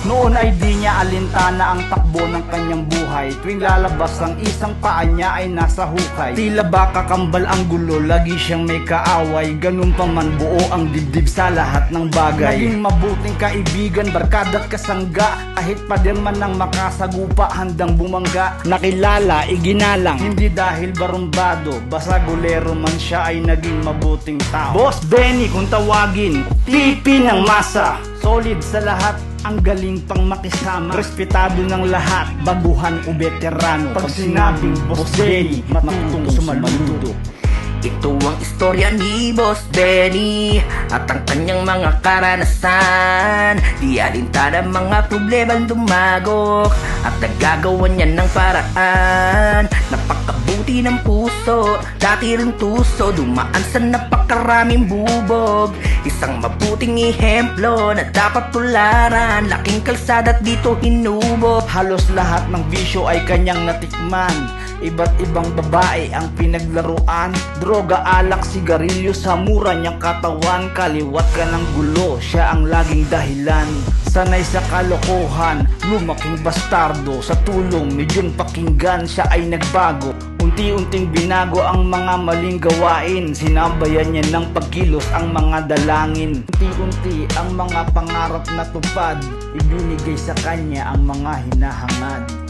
Noon ay di niya alintana ang takbo ng kanyang buhay. Tuwing lalabas ang isang paa niya ay nasa hukay. Tila ba kakambal ang gulo, lagi siyang may kaaway. Ganun pa man buo ang dibdib sa lahat ng bagay. Naging mabuting kaibigan, barkada't kasangga. Kahit pader man ng makasagupa, handang bumangga. Nakilala, iginalang, hindi dahil barumbado. Basta gulero man siya ay naging mabuting tao. Boss Benny kung tawagin, tipi ng masa. Solid sa lahat, ang galing pang makisama. Respetado ng lahat, baguhan o veterano. Pag sinabing Boss Benny, matutong sumaludo. Ito ang istorya ni Boss Benny at ang kanyang mga karanasan. Di alintana mga problemang dumagok at nagagawa niya ng paraan. Napakabuti ng puso, dati rin tuso, dumaan sa napakaraming bubog. Isang mabuting ihemplo na dapat tularan. Laking kalsada't dito hinubo. Halos lahat ng bisyo ay kanyang natikman. Iba't ibang babae ang pinaglaruan. Droga, alak, sigarilyo sa mura niyang katawan. Kaliwat ka ng gulo, siya ang laging dahilan. Sanay sa kalokohan, lumaking bastardo. Sa tulong ni Jun Pakinggan, siya ay nagbago. Unti-unting binago ang mga maling gawain. Sinabayan niya ng pagkilos ang mga dalangin. Unti-unti ang mga pangarap na tupad. Ibinigay sa kanya ang mga hinahangad.